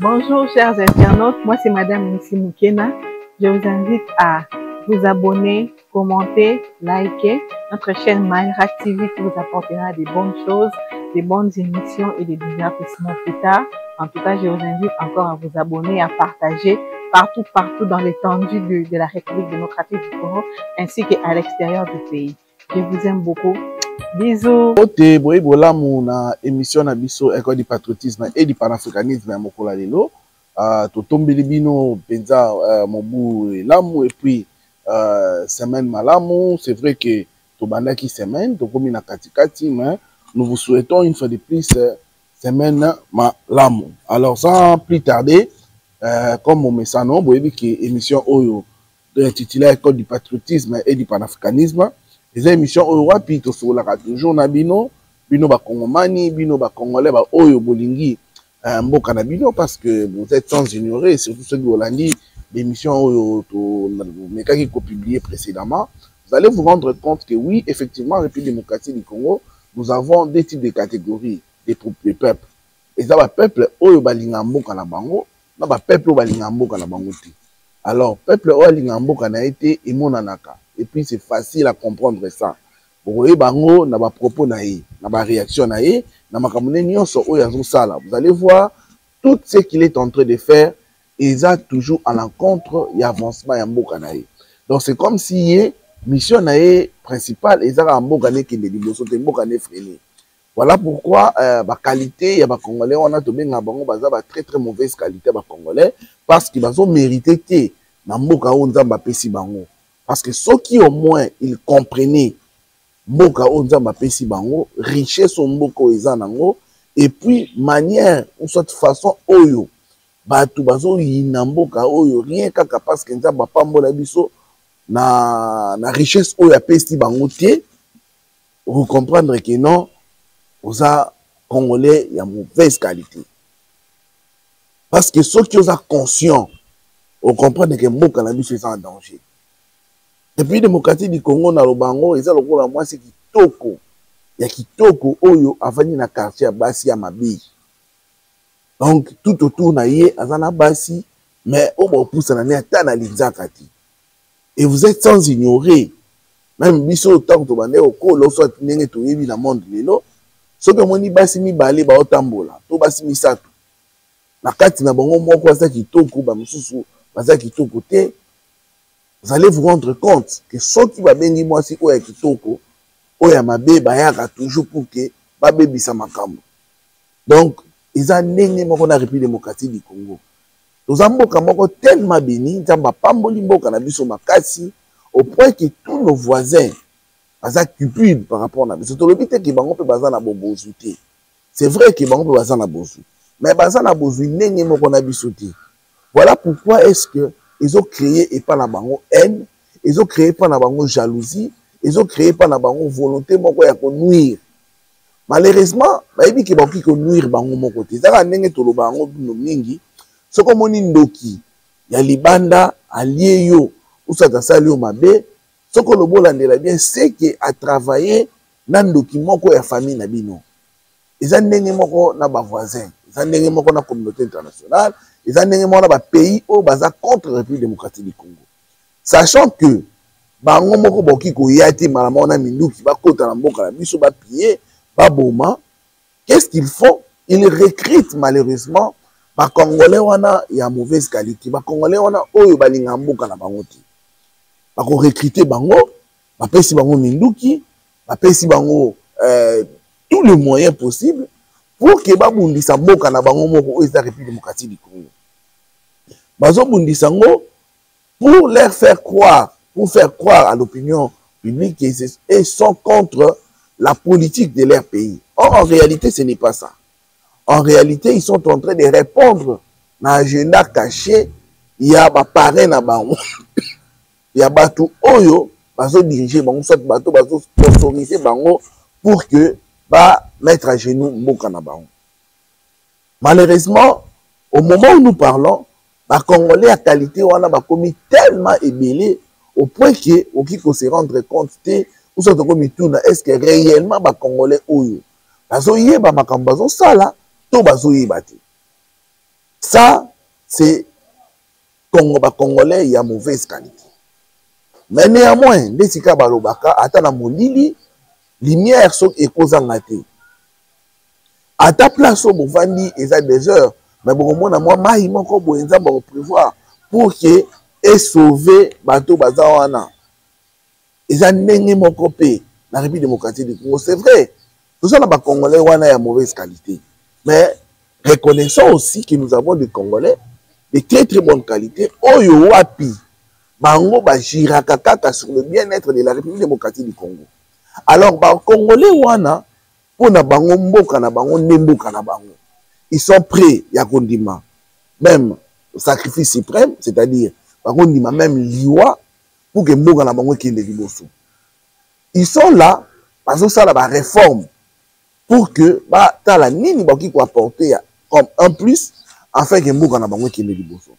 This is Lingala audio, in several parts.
Bonjour chers internautes, moi c'est Madame Nissi Moukena. Je vous invite à vous abonner, commenter, liker notre chaîne Mayra TV qui vous apportera des bonnes choses, des bonnes émissions et des divertissements plus tard. En tout cas, je vous invite encore à vous abonner, à partager partout dans l'étendue de la République démocratique du Congo ainsi qu'à l'extérieur du pays. Je vous aime beaucoup. Bisous. Ote boye bolamu na émission na biso école du patriotisme et du panafricanisme ya mokola lelo totombeli bino penza mobu lamu et puis semaine malamu. C'est vrai que tobandaki semaine tokomi na katikati, mais nous vous souhaitons une fois de plus semaine malamu. Alors sans plus tarder, comme mon message non boyebi ki émission oyo intitulée école du patriotisme et du panafricanisme. Les émissions oyo wapi tosolaka toujours na bino ba Kongomani, bino ba Congolais ba oyo bolingi mboka na bino, parce que vous êtes sans ignorer, surtout ceux qui Hollandi, l'émission oyo to mekaki ko publié précédemment. Vous allez vous rendre compte que oui, effectivement, République démocratique du Congo, nous avons des types de catégories des peuples. Et ça va peuple oyo balinga mboka na bango, na ba peuple oyo balinga mboka na bango te. Alors peuple oyo balinga mboka na été emonanaka. Et puis c'est facile à comprendre ça. Vous bango na ba propos na ye, na ba réaction na ye, na makamune nyonso oyo azo sala. Vous allez voir tout ce qu'il est en train de faire, et ça toujours à l'encontre et avancement ya mboka na ye. Donc c'est comme si ye mission na ye principale ezaka mboka ne kende liboso te mboka ne freiner. Voilà pourquoi ba qualité ya ba Congolais on a tobenga bango baza ba très mauvaise qualité ba Congolais, parce qu'ils ont mérité te na mboka o nzamba pesi bango. Parce que ceux qui au moins ils comprenaient mboka o nzamba pesi bango, richesse o mboka eza nango, et puis manière ou soit façon oyo batu bazo yina mboka oyo rien kaka parce que nzamba pambola biso na richesse oyo pesi bango te, vous comprendre que non oza Congolais ya mauvaise qualité. Parce que ceux qui sont conscients, vous comprenez que mboka na biso est en danger. Depuis démocratie du Congo na lobango eza lokola mwasi kitoko ya kitoko oyo avani na quartier basi ya mabi. Donc tout autour na ye azana basi, mais obo poussa na ne ata na linzaka ti. Et vous êtes sans ignorer, même biso tant to bande oko lo soit ndenge to yebi na monde lelo, soki moni basi mibale ba otambola to basi misato na kati na bango moko aza kitoko ba mususu baza kitoko te. Vous allez vous rendre compte que ceux qui va bengi moi si oya kitoko oya mabe bayaka toujours pour que babebisa makambo. Donc ils ont ndenge moko na République démocratique du Congo. Nous avons mboka moko tellement béni, nzamba pamboli mboka na biso makasi au point que tous nos voisins baza cupide par rapport na biso. To le bité ki bango pe baza na bobozu te. C'est vrai que bango pe baza na bozu, mais baza na bozu ndenge moko na biso te. Voilà pourquoi est-ce que ils ont créé et pas la bango haine, ils ont créé pas la bango jalousie, ils ont créé pas la bango volonté moko ya ko nuire. Malheureusement, ba yebi ki bango ko nuire bango moko te. Zaka ndenge to lo bango bino mingi, soko moni ndoki ya libanda allié yo ou ça sali yo mabe, soko lo bolandela bien c'est que a travailler na ndoki moko ya famille na bino. Eza ndenge moko na ba voisins, eza ndenge moko na communauté internationale. Ils ont un pays où baza contre la République démocratique du Congo. Sachant que bango moko boki ko yati malamona minduki ba kota na mboka la biso ba piller ba boma, qu'est-ce qu'ils font? Ils recrutent malheureusement ba Congolais wana ya mauvaise qualité, ba Congolais wana oyo balinga mboka na bango ti. Ba ko recruter bango, ba pesi bango minduki, ba pesi bango tous les moyens possibles pour que babundisa mboka na bango moko oyo eza République démocratique du Congo. Bazo bundisa ngo pour leur faire croire, à l'opinion publique qu'ils sont contre la politique de leur pays. Or, en réalité, ce n'est pas ça. En réalité, ils sont en train de répondre à un agenda caché. Il y a des parrains na bango. Il y a batu oyo bazo diriger bango, soit bato bazo sponsoriser bango pour que ba mettre à genoux mboka na bango. Malheureusement, au moment où nous parlons, les Congolais à qualité on a commis tellement ébélé au point que au qui se rendre compte ou soit commis tout est-ce que réellement les Congolais oyo bazo yeba makambo bazo sala to bazo yeba te. Ça, c'est Congolais, il y a mauvaise qualité. Mais néanmoins, les Sika Balobaka, attends, mon lili, lumière sont écosangate. À ta place, au Bouvandi, il y a des heures, mais bon, moi, il m'a prévoir pour que et sauver bateau bazawana. Il y a mon copé dans la République démocratique du Congo. C'est vrai, tout ça, les Congolais, wana a mauvaise qualité. Mais reconnaissons aussi que nous avons des Congolais de très très bonne qualité. Oyo wapi, bango ba jiraka kaka sur le bien-être de la République démocratique du Congo. Alors, les Congolais wana, pour na bango mboka na bango nemboka na bango, ils sont prêts ya kondima même sacrifice suprême, c'est-à-dire bango ndima même liwa pour que mboka na bango kende liboso. Ils sont là parce que ça la réforme pour que ba tala nini ba ki ko apporter comme un plus afin que mboka na bango kende liboso.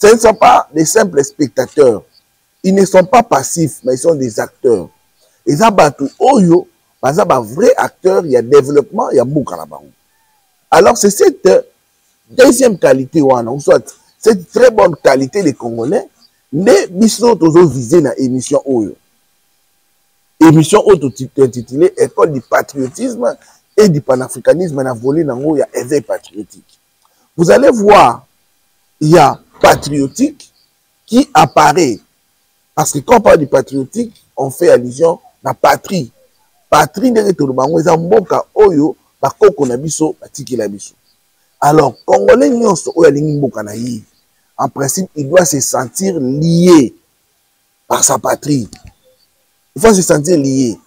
Ce ne sont pas des simples spectateurs. Ils ne sont pas passifs, mais ils sont des acteurs. Et ça batu oyo parce que vrai acteur, il y a développement, il y a beaucoup à alors c'est cette deuxième qualité, ou soit cette très bonne qualité des Congolais, les missions toujours visées dans l'émission Oyo. Émission intitulée École du patriotisme et du panafricanisme, dans volé dans il y a éveil patriotique. Vous allez voir, il y a patriotique qui apparaît. Parce que quand on parle du patriotique, on fait allusion à la patrie. Patrie ndenge tolobango eza mboka oyo bakoko na biso batikela biso. Alors Congolais nyonso oyo alingi mboka na ye, en principe il doit se sentir lié par sa patrie. Il faut se sentir lié.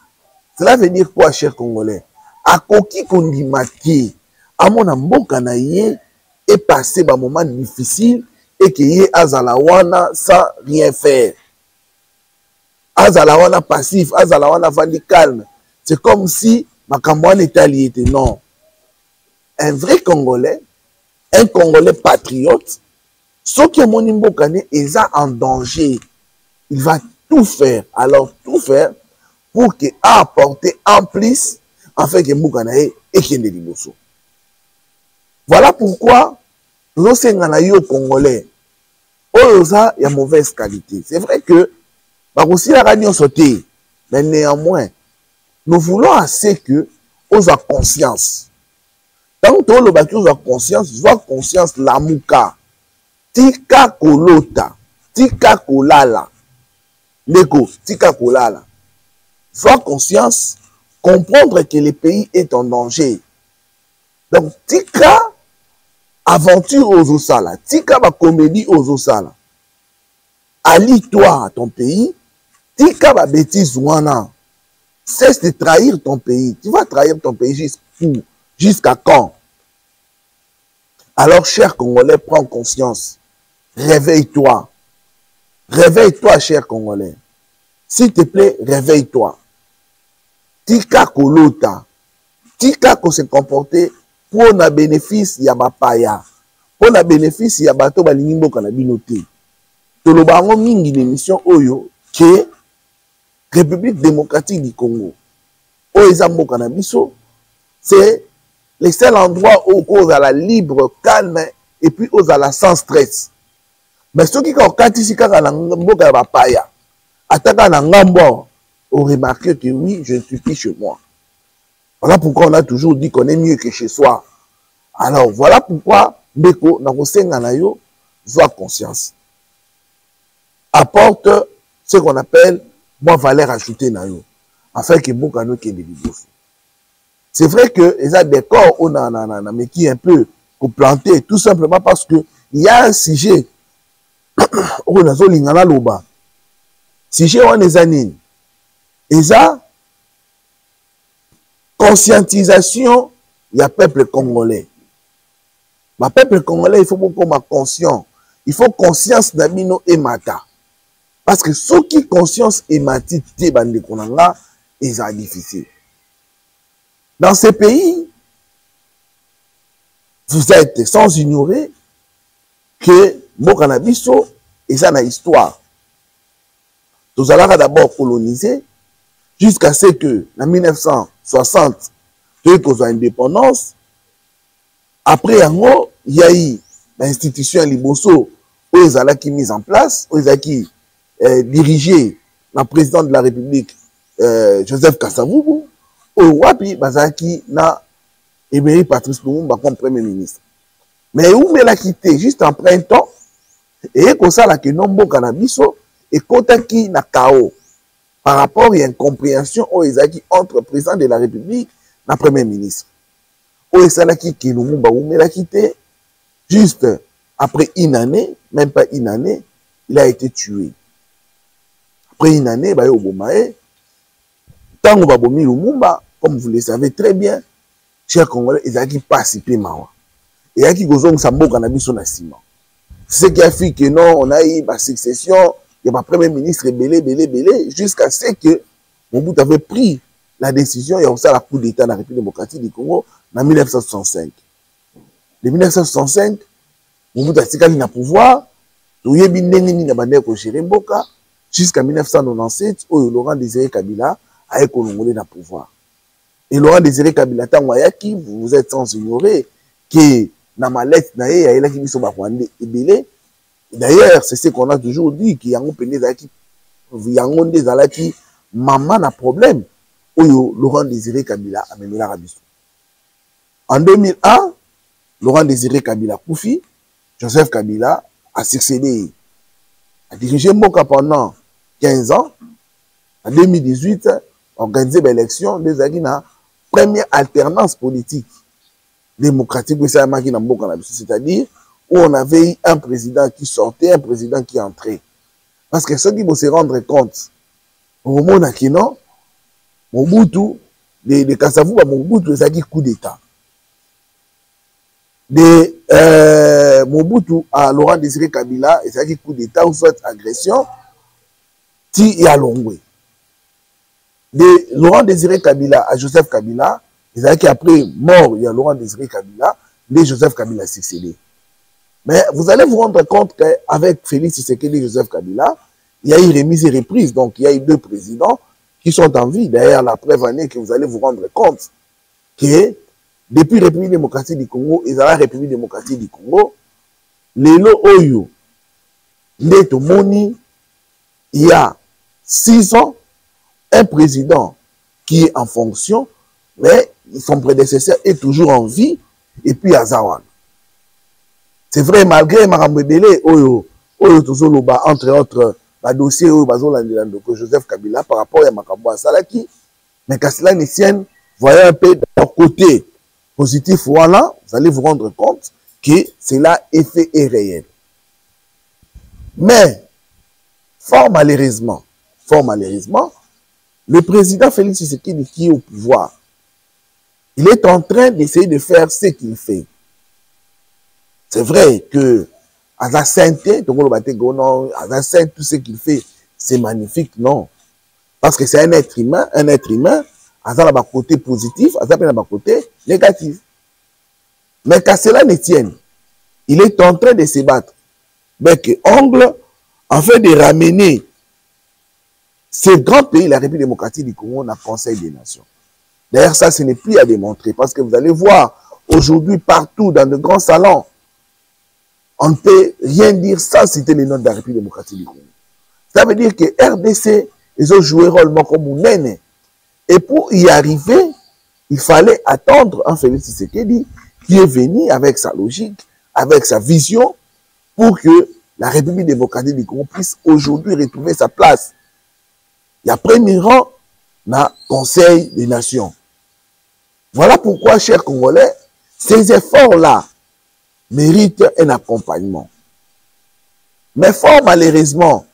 Cela veut dire quoi, cher Congolais? Akoki kondimaki amona mboka na ye et passer ba moment difficile et que ye azala wana sans rien faire. Azala wana passif, azala wana vandi calme. C'est comme si Makamouane était allié. Non. Un vrai Congolais, un Congolais patriote, ce qui est mon imbokane est en danger. Il va tout faire, alors tout faire pour qu'il apporte en plus, afin que Mbokanae et qu'il ne liboso. Voilà pourquoi nous sommes Congolais. Oyosa, il y a mauvaise qualité. C'est vrai que, aussi la radio sauté, mais néanmoins, nous voulons assez que aux a conscience. Tant que le bâti aux a conscience, soit conscience la mouka. Tika kolota, tika kolala. Leko, tika kolala. Soit conscience, comprendre que le pays est en danger. Donc, tika aventure aux osala, tika ba comédie aux osala. Allie-toi à ton pays, tika ba bêtise ouana. Cesse de trahir ton pays. Tu vas trahir ton pays jusqu'à quand? Alors, cher Congolais, prends conscience. Réveille-toi. Réveille-toi, cher Congolais. S'il te plaît, réveille-toi. Tika kolota. Tika ko se comporter pour na bénéfice ya bapaya. Pour na bénéfice ya bato balingi mboka na binote. Tolobango mingi l'émission Oyo que République démocratique du Congo, c'est le seul endroit où on a la libre, calme et puis on a la sans stress. Mais ceux qui ont ici quand on remarque que oui, je ne suis plus chez moi. Voilà pourquoi on a toujours dit qu'on est mieux que chez soi. Alors voilà pourquoi Beko Nayo voit conscience. Apporte ce qu'on appelle moi valeur ajoutée na yo afin que Bokano qui est de c'est vrai que les décors on a mais qui est un peu pour planter tout simplement parce que il y a un sujet on a zo lingana loba sujet on les années et ça conscientisation il y a peuple congolais ma peuple congolais il faut beaucoup ma conscience il faut conscience d'abino et mata. Parce que ceux qui conscience et matité bande konanga ils sont difficiles. Dans ces pays, vous êtes sans ignorer que Mokanabiso et ça na histoire. Nous allons d'abord coloniser jusqu'à ce que en 1960 que nous avons indépendance. Après il y a eu l'institution à Liboso, où ils allaient qui mise en place, où ils allaient qui dirigé le président de la République, Joseph Kasavubu, où Wapi, Bazaki, na Emery Patrice Lumumba comme premier ministre. Mais où me l'a quitté juste après un temps, et comme ça, là, que nombo cannabiso, et kotaki na KO, par rapport à une incompréhension où ils allaient entre le président de la République et le premier ministre. Où ils allaient qui Lumumba, où me l'a quitté, juste après une année, même pas une année, il a été tué. Après une année, bah, au Bomae, tant que Babomi Lumumba, comme vous le savez très bien, chers Congolais, ils ont participé mawa. Et il y a qui gozong sambo cannabis na ciment. Ce qui a fait que non, on a eu ma succession, il y a ma premier ministre belé, jusqu'à ce que Mobutu avait pris la décision, il y a aussi la coup d'État dans la République démocratique du Congo en 1965. En 1965, Mobutu a tiré le pouvoir, jusqu'à 1997, où Laurent Désiré Kabila a été congolais dans le pouvoir. Et Laurent Désiré Kabila, vous êtes sans ignorer que dans ma lettre, il y a qui sont Rwandais et belé. D'ailleurs, c'est ce qu'on a toujours dit, qu'il y a des alaki, maman a problème, où Laurent Désiré Kabila a mené la Rabissou. En 2001, Laurent Désiré Kabila Koufi, Joseph Kabila a succédé, a dirigé Mboka pendant 15 ans. En 2018, organisé l'élection des Aguina, première alternance politique démocratique, c'est-à-dire où on avait eu un président qui sortait, un président qui entrait. Parce que ceux qui vont se rendre compte, au moment où non, Mobutu, de Kasavubu à Mobutu, c'est un coup d'État. De Mobutu à Laurent Désiré Kabila, c'est un coup d'État ou soit agression, Ti et Alongwe. De Laurent Désiré Kabila à Joseph Kabila, c'est qui après mort, il y a Laurent Désiré Kabila, de Joseph Kabila a succédé. Mais vous allez vous rendre compte qu'avec Félix Tshisekedi et Joseph Kabila, il y a eu remise et reprise. Donc, il y a eu deux présidents qui sont en vie. D'ailleurs, la preuve année que vous allez vous rendre compte que depuis la République démocratique du Congo et la République démocratique du Congo, les lots Oyo, Neto Moni, il y a 6 ans, un président qui est en fonction, mais son prédécesseur est toujours en vie, et puis Azawan. C'est vrai, malgré Marambébélé, entre autres, le dossier que Joseph Kabila par rapport à Makambo à Salaki, mais qu'à cela ne tienne, voyez un peu de leur côté positif, voilà, vous allez vous rendre compte que cela est fait et réel. Mais, fort malheureusement, le président Félix Tshisekedi qui est au pouvoir, il est en train d'essayer de faire ce qu'il fait. C'est vrai que à la sainteté, tout ce qu'il fait, c'est magnifique, non. Parce que c'est un être humain, à un côté positif, à un côté négatif. Mais qu'à cela ne tienne, il est en train de se battre avec ongle, afin de ramener ce grand pays, la République démocratique du Congo, dans le Conseil des Nations. D'ailleurs, ça, ce n'est plus à démontrer, parce que vous allez voir, aujourd'hui, partout, dans de grands salons, on ne peut rien dire sans citer les noms de la République démocratique du Congo. Ça veut dire que RDC, ils ont joué rôle comme un nène. Et pour y arriver, il fallait attendre un Félix Tshisekedi qui est venu avec sa logique, avec sa vision, pour que la République démocratique du Congo puisse aujourd'hui retrouver sa place. Il y a premier rang dans le Conseil des Nations. Voilà pourquoi, chers Congolais, ces efforts-là méritent un accompagnement. Mais fort malheureusement,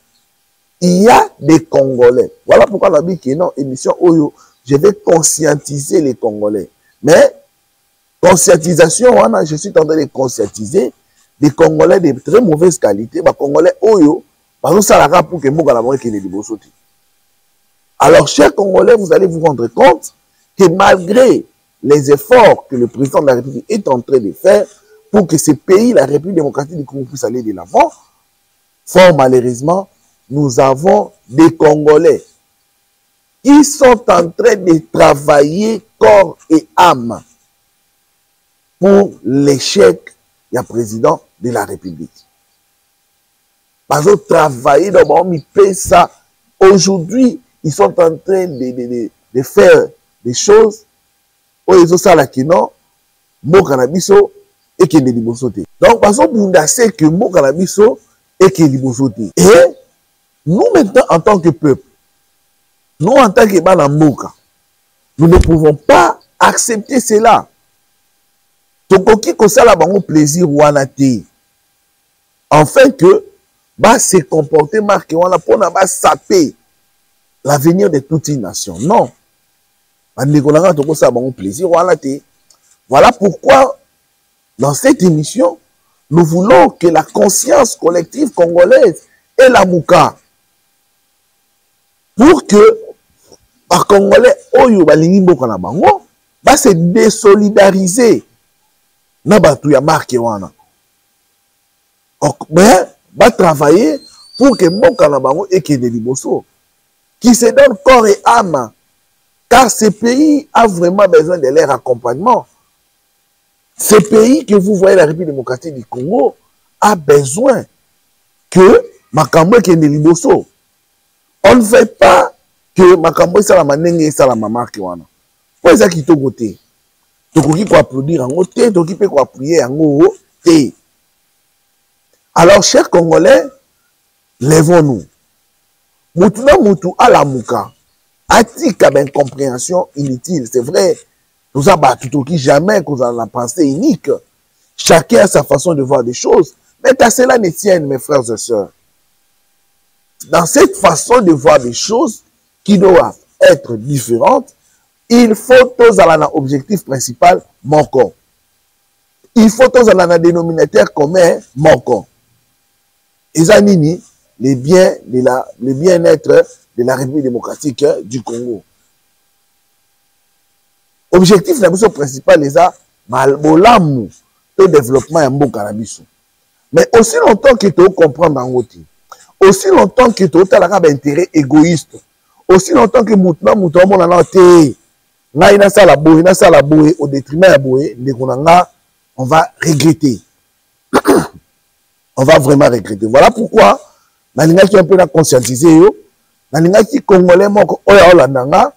il y a des Congolais. Voilà pourquoi on a dit que non, émission Oyo, je vais conscientiser les Congolais. Mais, conscientisation, je suis en train de conscientiser des Congolais de très mauvaise qualité, des Congolais Oyo, parce que ça la pour que moi, qui est des Alors, chers Congolais, vous allez vous rendre compte que malgré les efforts que le président de la République est en train de faire pour que ce pays, la République démocratique du Congo, puisse aller de l'avant, fort malheureusement, nous avons des Congolais qui sont en train de travailler corps et âme pour l'échec il y a président de la République. Parce que travailler dans le pays, ça, aujourd'hui, ils sont en train de faire des choses où ils ont ça là qui non, mon cannabiso et qui est libosoté. Donc, parce que vous savez que mon cannabiso et qui est libosoté. Et nous, maintenant, en tant que peuple, nous, en tant que Banamoka, nous ne pouvons pas accepter cela. Donc, qui ça là, bon plaisir ou en athée. Enfin que, bah, se comporter marqué, on a pour n'a saper l'avenir de toute une nation. Non. Plaisir ou en athée. Voilà pourquoi, dans cette émission, nous voulons que la conscience collective congolaise et la mouka, pour que, par Congolais, oyo balingi mboka na bango, va se désolidariser. Na batu ya marque wana. Mais, va travailler pour que mboka na bango ekende liboso, qui se donne corps et âme, car ce pays a vraiment besoin de leur accompagnement. Ce pays que vous voyez, la République démocratique du Congo, a besoin que makambo ekende liboso. On ne fait pas que makambo esalama ndenge esalama marque wana. Po eza kitoko te. Tokoki ko applaudir yango te, tokoki pe ko appuyer yango te. Alors, chers Congolais, lèvons-nous. Moutou na moutou à la mouka. Atika d'incompréhension inutile. C'est vrai. Nous avons tout qui jamais qu'on a la pensée unique. Chacun a sa façon de voir des choses. Mais à cela ne tienne, mes frères et sœurs. Dans cette façon de voir des choses qui doivent être différentes, il faut tous avoir un objectif principal, mon corps. Il faut tous avoir un dénominateur commun, mon corps. Et ça, nini, le bien-être de la République démocratique du Congo. Objectif principal, les a malbolam le développement et un cannabis. Mais aussi longtemps que tu comprends en route, aussi longtemps que tu as un intérêt égoïste, aussi longtemps que mouton au détriment on va regretter. On va vraiment regretter. Voilà pourquoi nalinga qui un peu la conscientiser yo, nalinga qui congolais moko oya olandanga,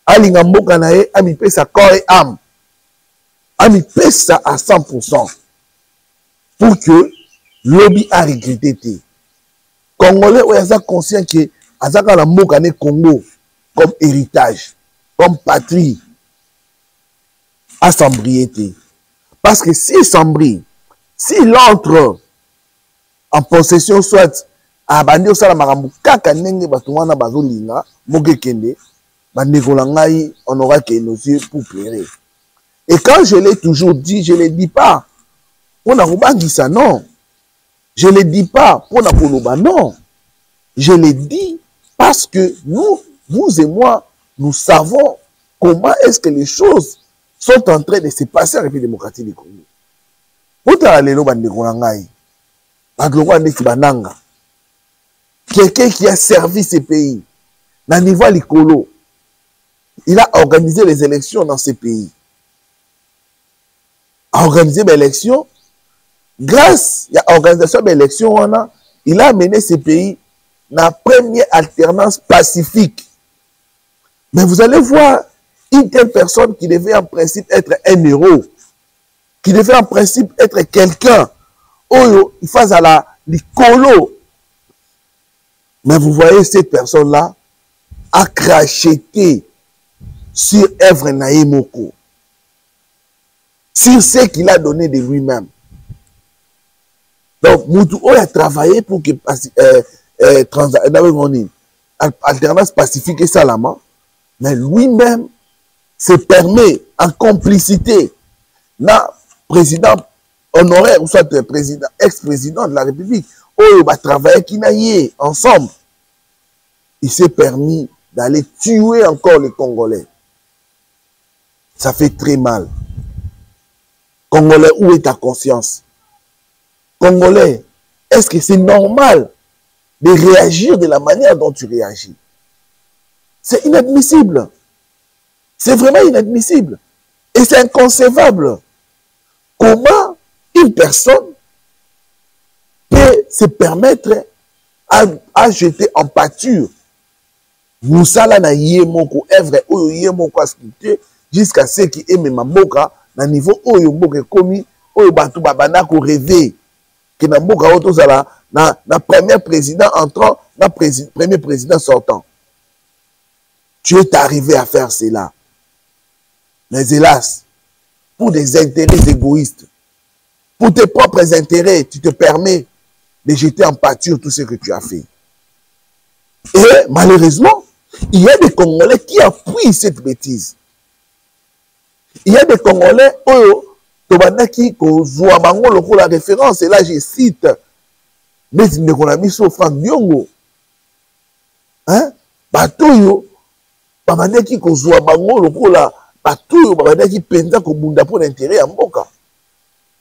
alinga mboka na ye ami pesa corps et âme. Ami pesa à 100% pour que lobby a regretté. Congolais oya za conscient que azaka la mboka ne Congo comme héritage, comme patrie à s'embriéter. Parce que s'il s'embrie, s'il entre en possession soit à bandi osala makambo kaka ndenge bato wana bazolinga mokekende bandeko na ngai on aura que nos yeux pour pleurer. Et quand je l'ai toujours dit, je ne le dis pas pour na kobangisa non, je ne le dis pas pour na koloba non, je le dis parce que nous, vous et moi, nous savons comment est-ce que les choses sont en train de se passer à la République démocratique du Congo. Otala lelo bandeko na ngai quelqu'un qui a servi ce pays, dans niveau likolo, il a organisé les élections dans ce pays. A organisé les élections, grâce à l'organisation des élections, il a mené ce pays dans la première alternance pacifique. Mais vous allez voir une telle personne qui devait en principe être un héros, qui devait en principe être quelqu'un. Oh, il face à la colo. Mais vous voyez, cette personne-là a cracheté sur Evre Naïmoko, sur ce qu'il a donné de lui-même. Donc, Moutou a travaillé pour que alternance pacifique et salama, mais lui-même se permet en complicité, na président honoraire ou soit président, ex-président de la République, oh, va travailler qui n'a yé ensemble. Il s'est permis d'aller tuer encore les Congolais. Ça fait très mal. Congolais, où est ta conscience? Congolais, est-ce que c'est normal de réagir de la manière dont tu réagis? C'est inadmissible. C'est vraiment inadmissible. Et c'est inconcevable. Comment une personne peut se permettre à jeter en pâture musala na ye moko œuvre oyo ye moko a sculpté jusqu'à ce qui aime mboka na niveau oyo mboka komi oyo bato babanda ko rêver que na mboka oyo tozala na premier président entrant na premier président sortant. Tu es arrivé à faire cela. Mais hélas, pour des intérêts égoïstes, pour tes propres intérêts, tu te permets de jeter en pâture tout ce que tu as fait. Et malheureusement, il y a des Congolais qui appuient cette bêtise. Il y a des Congolais qui ont la référence, et là je cite Franck Diongo. Hein? Batoyo, babandaki kozwa bango lokola batoyo babandaki penza kobunda pour l'intérêt ya mboka.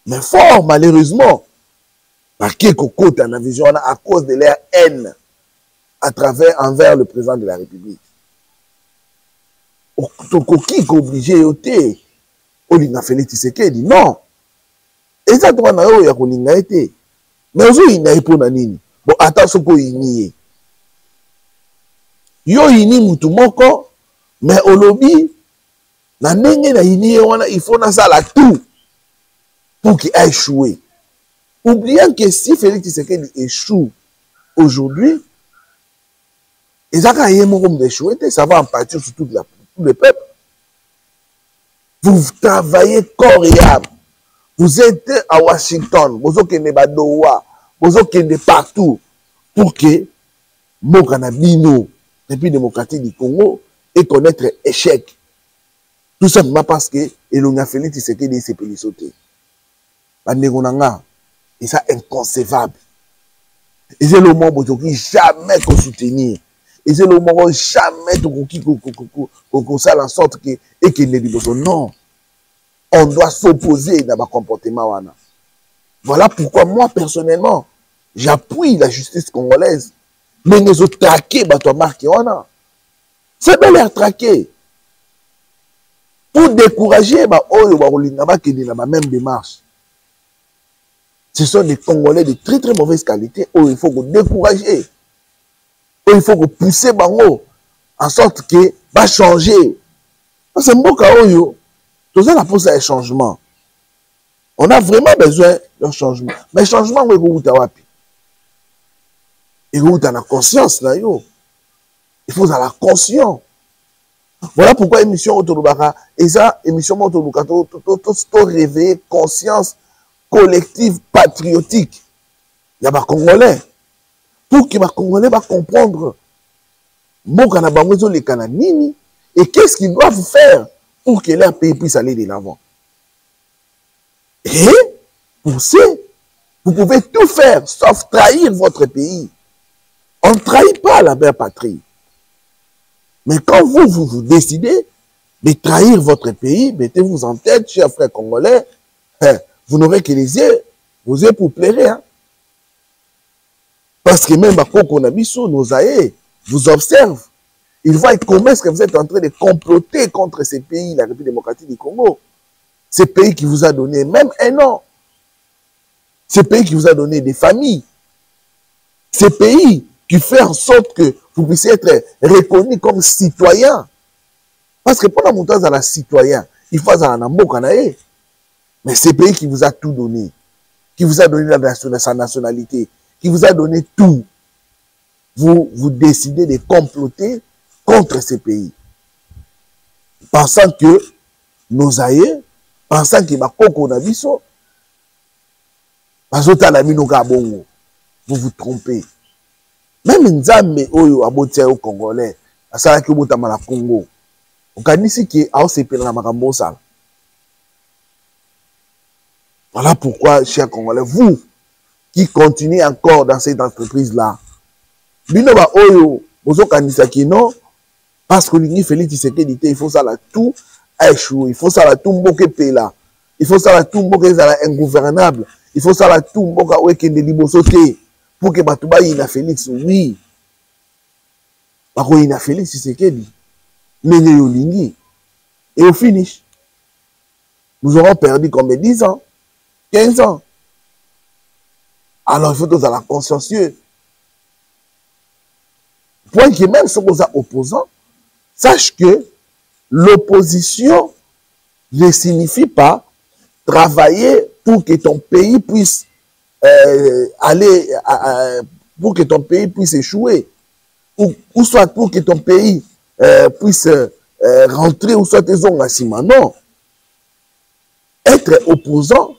Mais fort malheureusement, baki kokota na vision à cause de leur haine envers le président de la République. Tokoki obligé yote olinga Félix Tshisekedi non. Eza to na yo ya kolinga ete. Mais ozo ina epona nini? Bon attention ko iniye. Yo ini mutu moko mais olobi na ndenge na iniye wana il faut na sala tout pour qu'il ait échoué. Oubliant que si Félix Tshisekedi échoue aujourd'hui, et ça ça va en pâtir sur tout le peuple. Vous travaillez corps et âme. Vous êtes à Washington, vous êtes à Doha, vous êtes partout pour que Mokanabino, depuis démocratique du Congo, ait connaître échec. Tout simplement parce que Elonga Félix Tshisekedi s'est payé sauter. Et ça inconcevable. Et c'est le moment où jamais qu'on soutenir. Et c'est le moment où jamais qu'on s'en en sorte que et qu'il ne dit non. On doit s'opposer dans ma comportement. Voilà pourquoi moi personnellement j'appuie la justice congolaise. Mais nous autres traqués, c'est bien les traquer. Pour décourager, la même démarche. Ce sont des Congolais de très très mauvaise qualité où il faut décourager. Où il faut pousser bango en sorte que va changer. C'est un beau cas où tout ça la pousse à un changement. On a vraiment besoin d'un changement. Mais changement où il faut la conscience là yo. Il faut la conscience. Voilà pourquoi émission Autolubaka et ça émission Autolubaka tout réveiller conscience collective patriotique. Il y a des Congolais. Pour que les Congolais va comprendre et qu'est-ce qu'ils doivent faire pour que leur pays puisse aller de l'avant. Et pour ça, vous pouvez tout faire sauf trahir votre pays. On ne trahit pas la mère patrie. Mais quand vous décidez de trahir votre pays, mettez-vous en tête, chers frères congolais, vous n'aurez que les yeux, vos yeux pour plaire. Hein? Parce que même nos aïeux vous observent. Ils voient comment est-ce que vous êtes en train de comploter contre ces pays, la République démocratique du Congo. Ces pays qui vous a donné même un nom. Ces pays qui vous a donné des familles. Ces pays qui font en sorte que vous puissiez être reconnus comme citoyens. Parce que pendant mon temps, à la citoyen, il faut avoir un mot canaï. Mais ces pays qui vous a tout donné, qui vous a donné sa nationalité, qui vous a donné tout, vous décidez de comploter contre ces pays. Pensant que nos aïeux, pensant que vous vous trompez. Même Nzambe oyo abotia au Congolais, asala ki bota mala Congo. Okanisi ki a osepela na makambo sala. Voilà pourquoi, chers Congolais, vous qui continuez encore dans cette entreprise-là, bino ba oyo bozo kanisa ki non, parce que l'Union Félix Tshisekedi il faut ça là tout a échoué, il faut ça là tout mboke pela, il faut ça là tout mboke ça là ingouvernable, il faut ça là tout mboka wekende libosote. Pour que Batouba y na Félix, oui. Bako y na Félix, c'est ce qu'il dit. Et au finish, nous aurons perdu combien 10 ans, 15 ans. Alors, il faut tous être consciencieux. Point que même si vous êtes opposant, sache que l'opposition ne signifie pas travailler pour que ton pays puisse pour que ton pays puisse échouer, ou soit pour que ton pays puisse rentrer, ou soit tes ongles. Non. Être opposant,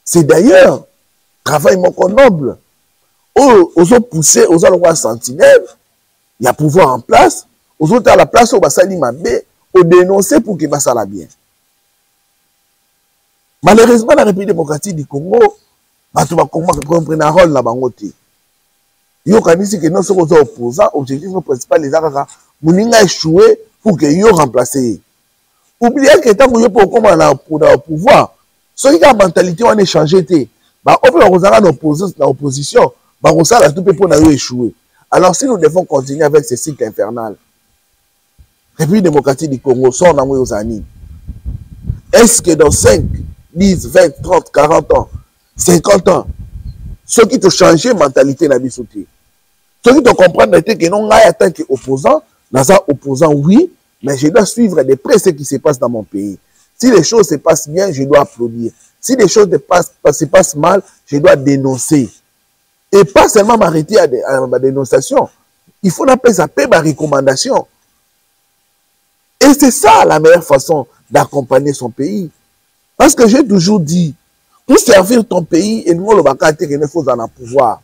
c'est d'ailleurs travail noble. Aux autres poussés, aux autres sentinelles, il y a pouvoir en place, aux autres à la place où Bassali Mabé, au dénoncer pour que ça la bien. Malheureusement, la République démocratique du Congo, tu vas comprendre un rôle là-bas. Il y a que nous sommes opposants, objectif principal, les Arabes, nous avons échoué pour que nous remplacer. Oubliez que tant que nous sommes pour le pouvoir, ceux qui ont la mentalité, on a changé. On peut avoir l'opposition, on a tout pour nous échouer. Alors si nous devons continuer avec ce cycle infernal, République démocratique du Congo, sont dans nos années. Est-ce que dans 5, 10, 20, 30, 40 ans, 50 ans, ceux qui ont changé la mentalité de la vie, ceux qui ont compris que non, en tant qu'opposant, opposant, oui, mais je dois suivre de près ce qui se passe dans mon pays. Si les choses se passent bien, je dois applaudir. Si les choses se passent mal, je dois dénoncer. Et pas seulement m'arrêter à ma dénonciation. Il faut appeler ça ma recommandation. Et c'est ça la meilleure façon d'accompagner son pays. Parce que j'ai toujours dit, pour servir ton pays, et nous, le bagage, il faut en pouvoir.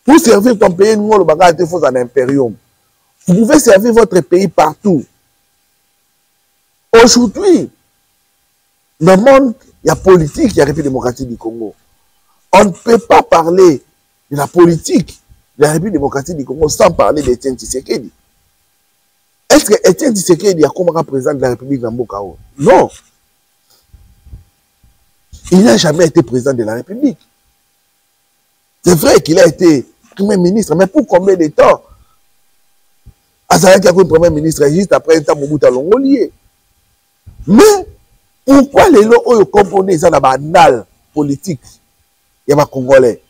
Pour servir ton pays, nous, le bagage, il faut en impérium. Vous pouvez servir votre pays partout. Aujourd'hui, dans le monde, il y a politique, il y a République démocratique du Congo. On ne peut pas parler de la politique de la République démocratique du Congo sans parler d'Étienne Tshisekedi. Est-ce que Étienne Tshisekedi a comme président de la République d'Ambokao? Non. Il n'a jamais été président de la République. C'est vrai qu'il a été Premier ministre, mais pour combien de temps? Azalaki a été Premier ministre juste après un temps Mobutu Longolier. Mais pourquoi les lots ont composé ça dans la banale politique? Il y a Congolais.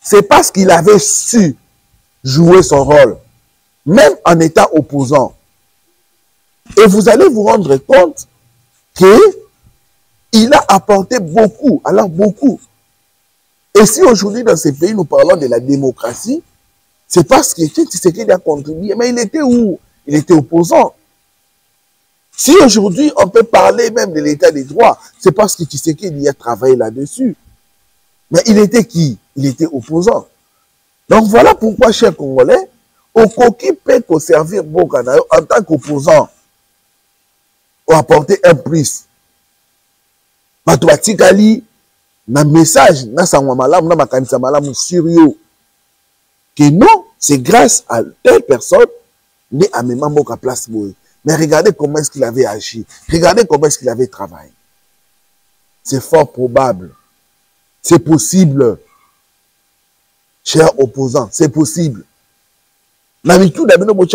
C'est parce qu'il avait su jouer son rôle, même en étant opposant. Et vous allez vous rendre compte qu'il a apporté beaucoup, alors beaucoup. Et si aujourd'hui dans ces pays nous parlons de la démocratie, c'est parce que Tshisekedi a contribué. Mais il était où? Il était opposant. Si aujourd'hui on peut parler même de l'état des droits, c'est parce que Tshisekedi a travaillé là-dessus. Mais il était qui? Il était opposant. Donc voilà pourquoi, chers Congolais, Okoki peut servir Bokana en tant qu'opposant ou apporter un plus. Matouatikali, na message, na sangwa malam, na makanisa malam sur yo. Que non, c'est grâce à telle personne, né à même Moka place boy. Mais regardez comment est-ce qu'il avait agi. Regardez comment est-ce qu'il avait travaillé. C'est fort probable. C'est possible. Chers opposants, c'est possible. L'habitude d'amener mon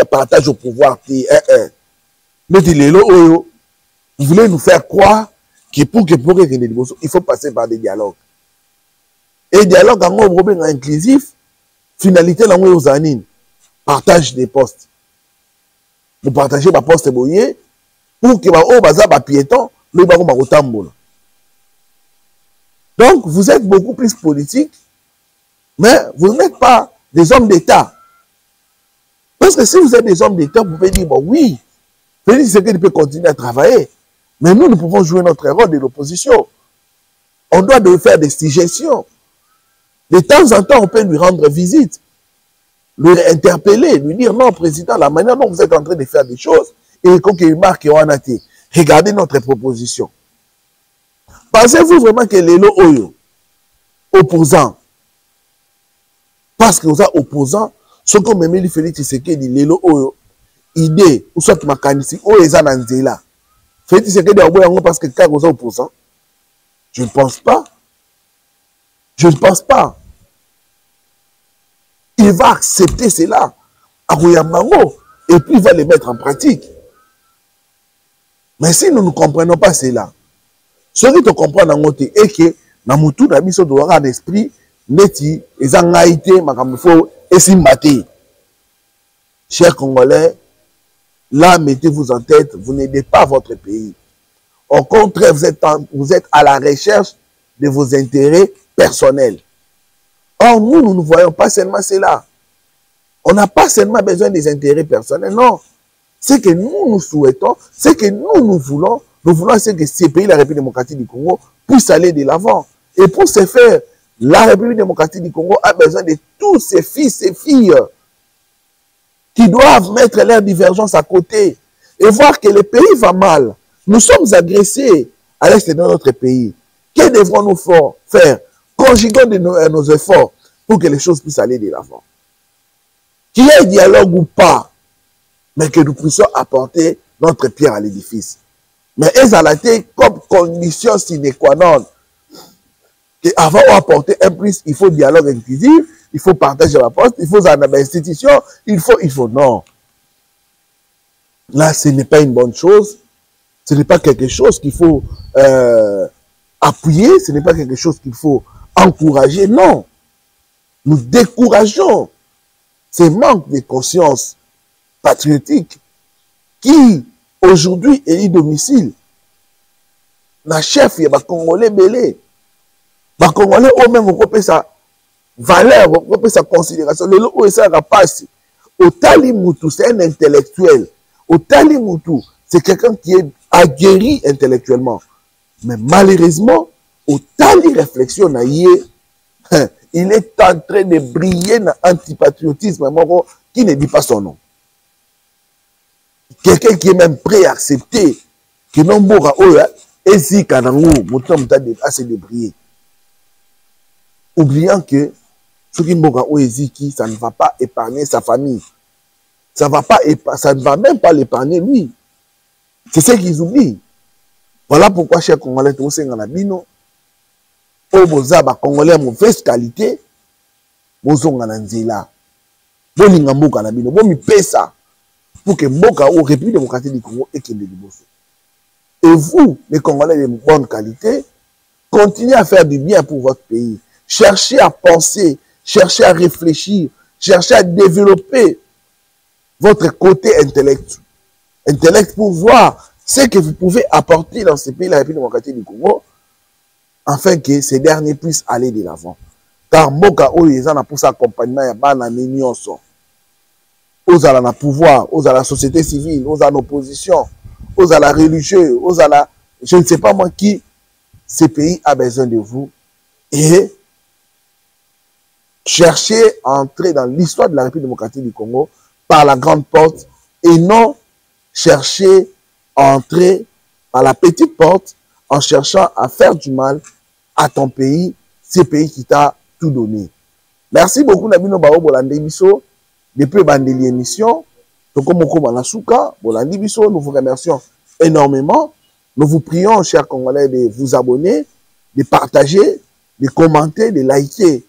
partage au pouvoir. Mais vous voulez nous faire croire que pour il faut passer par des dialogues. Et dialogue en gros inclusif, finalité aux années, partage des postes. Vous partagez ma poste boyer pour que ma baza ba piéton, le ba ko. Donc vous êtes beaucoup plus politique, mais vous n'êtes pas des hommes d'État. Parce que si vous êtes des hommes d'État, vous pouvez dire, bon oui, Félix Tshisekedi peut continuer à travailler, mais nous, nous pouvons jouer notre rôle de l'opposition. On doit lui faire des suggestions. De temps en temps, on peut lui rendre visite, lui interpeller, lui dire, non, président, la manière dont vous êtes en train de faire des choses, et qu'on marque en a été. Regardez notre proposition. Pensez-vous vraiment que les lots opposants, parce que vous êtes opposants, ce qu'on me dit Félix Tshisekedi, les lots idée, ou soit makanisi, ou les ananzela. Félix Tshisekedi a oublié parce que quand vous êtes opposants, je ne pense pas. Je ne pense pas. Il va accepter cela à Rouyambango et puis il va les mettre en pratique. Mais si nous ne comprenons pas cela, ce qui te comprend dans notre est que na mutu na biso tozalaka na esprit neti eza ngai te makambo fo esimba te. Chers Congolais, là, mettez-vous en tête, vous n'aidez pas votre pays. Au contraire, vous êtes à la recherche de vos intérêts personnels. Or, nous ne voyons pas seulement cela. On n'a pas seulement besoin des intérêts personnels, non. Ce que nous souhaitons, ce que nous voulons, c'est que ces pays, la République démocratique du Congo, puissent aller de l'avant. Et pour ce faire, la République démocratique du Congo a besoin de tous ses fils et filles qui doivent mettre leurs divergences à côté et voir que le pays va mal. Nous sommes agressés à l'est de notre pays. Que devrons-nous faire? Conjuguons nos efforts pour que les choses puissent aller de l'avant. Qu'il y ait dialogue ou pas, mais que nous puissions apporter notre pierre à l'édifice. Mais exalater comme condition sine qua non qu'avant d'apporter un plus, il faut dialogue inclusif, il faut partager la poste, il faut une institution, il faut non. Là, ce n'est pas une bonne chose. Ce n'est pas quelque chose qu'il faut appuyer, ce n'est pas quelque chose qu'il faut encourager, non. Nous décourageons ce manque de conscience patriotique qui, aujourd'hui, est domicile. La chef, il y a des Congolais belés. Les Congolais eux-mêmes ont coupé sa valeur, ont coupé sa considération. Les lots, ça passe. Au Tali Moutou, c'est un intellectuel. Au Tali Moutou, c'est quelqu'un qui est aguerri intellectuellement. Mais malheureusement, au Tali réflexion, il est en train de briller dans l'antipatriotisme qui ne dit pas son nom. Quelqu'un qui est même prêt à accepter que non bora oya ezika nango mutam ta assez de briller. Oubliant que ce qui bora oya eziki, ça ne va pas épargner sa famille. Ça ne va même pas l'épargner lui. C'est ce qu'ils oublient. Voilà pourquoi chers Congolais tous ces nganabino oboza ba Congolais mauvaise qualité bozonga na nzela. Bolinga mboka na bino, bomi pesa pour que mboka ou République démocratique du Congo et qu'il et vous, les Congolais de bonne qualité, continuez à faire du bien pour votre pays. Cherchez à penser, cherchez à réfléchir, cherchez à développer votre côté intellect pour voir ce que vous pouvez apporter dans ce pays, la République démocratique du Congo, afin que ces derniers puissent aller de l'avant. Car mboka ou les gens pour s'accompagner à bana nyonso. Aux à la pouvoir, aux à la société civile, aux à l'opposition, aux à la religieux, aux à la... Je ne sais pas moi qui, ce pays a besoin de vous. Et cherchez à entrer dans l'histoire de la République démocratique du Congo par la grande porte et non chercher à entrer par la petite porte en cherchant à faire du mal à ton pays, ce pays qui t'a tout donné. Merci beaucoup Nabino Bao Bolande Biso. Depuis Bandeli émission, nous vous remercions énormément. Nous vous prions, chers Congolais, de vous abonner, de partager, de commenter, de liker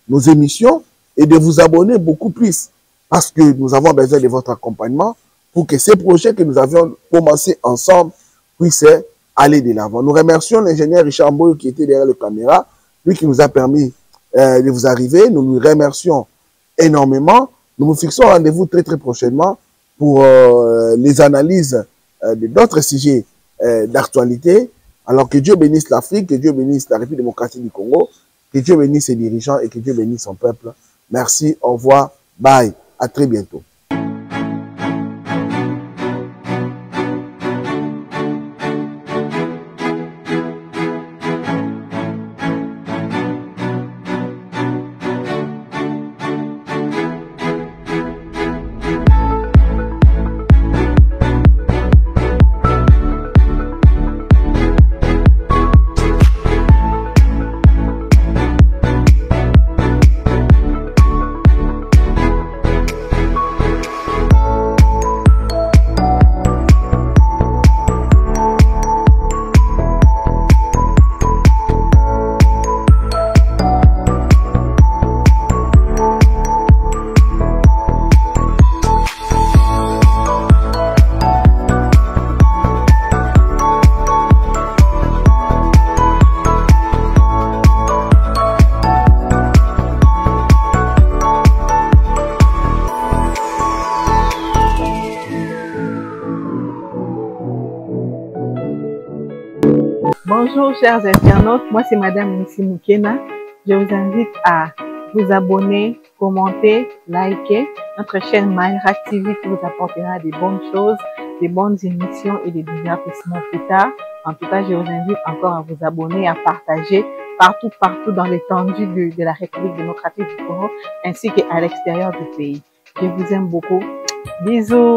nos émissions et de vous abonner beaucoup plus parce que nous avons besoin de votre accompagnement pour que ces projets que nous avions commencé ensemble puissent aller de l'avant. Nous remercions l'ingénieur Richard Mboyo qui était derrière la caméra, lui qui nous a permis de vous arriver. Nous nous remercions énormément. Nous vous fixons rendez-vous très très prochainement pour les analyses de d'autres sujets d'actualité. Alors que Dieu bénisse l'Afrique, que Dieu bénisse la République démocratique du Congo, que Dieu bénisse ses dirigeants et que Dieu bénisse son peuple. Merci, au revoir, bye, à très bientôt. Bonjour chers internautes, moi c'est Madame Nissi Moukena. Je vous invite à vous abonner, commenter, liker. Notre chaîne Mindhack TV qui vous apportera des bonnes choses, des bonnes émissions et des divertissements plus tard. En tout cas, je vous invite encore à vous abonner, à partager partout dans l'étendue de la République démocratique du Congo ainsi qu'à l'extérieur du pays. Je vous aime beaucoup. Bisous.